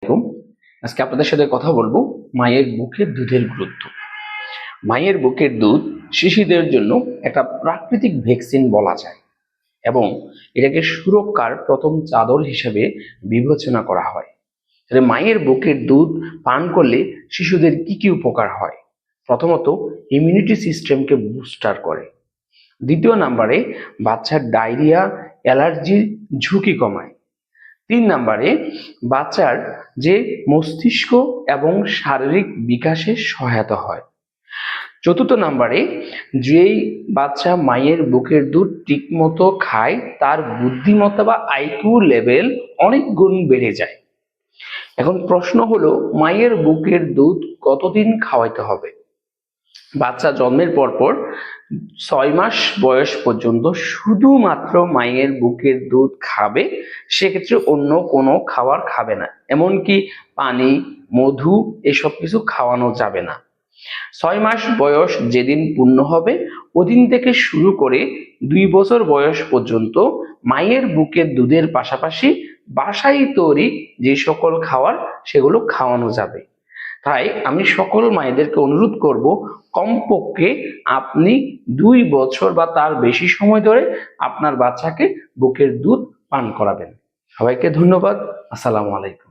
আলাইকুম। আজকে আপনাদের সাথে কথা বলবো মায়ের বুকের দুধের গুরুত্ব। মায়ের বুকের দুধ শিশুদের জন্য একটা প্রাকৃতিক ভ্যাকসিন বলা যায় এবং এটাকে সুরক্ষার প্রথম চাদর হিসেবে বিবেচনা করা হয়। তাহলে মায়ের বুকের দুধ পান করলে শিশুদের কি কি উপকার হয়? প্রথমত, ইমিউনিটি সিস্টেমকে বুস্টার করে। দ্বিতীয় নম্বরে, বাচ্চার ডায়রিয়া অ্যালার্জির ঝুঁকি কমায়। 3 নম্বরে, বাচ্চার যে মস্তিষ্ক এবং শারীরিক বিকাশে সহায়তা হয়। চতুর্থ নম্বরে, যেই বাচ্চা মায়ের বুকের দুধ ঠিকমতো খায় তার বুদ্ধিমত্তা বা আইকিউ লেভেল অনেক গুণ বেড়ে যায়। এখন প্রশ্ন হলো, মায়ের বুকের দুধ কতদিন খাওয়াইতে হবে? বাচ্চা জন্মের পরপর 6 মাস বয়স পর্যন্ত শুধুমাত্র মায়ের বুকের দুধ খাবে, সেক্ষেত্রে অন্য কোনো খাবার খাবে না, এমনকি পানি, মধু এসব কিছু খাওয়ানো যাবে না। 6 মাস বয়স যেদিন পূর্ণ হবে ওদিন থেকে শুরু করে 2 বছর বয়স পর্যন্ত মায়ের বুকের দুধের পাশাপাশি বাসায় তৈরি যে সকল খাবার সেগুলো খাওয়ানো যাবে। তাই আমি সকল মায়েদেরকে অনুরোধ করব, কমপক্ষে আপনি 2 বছর বা তার বেশি সময় ধরে আপনার বাচ্চাকে বুকের দুধ পান করাবেন। সবাইকে ধন্যবাদ। আসসালামু আলাইকুম।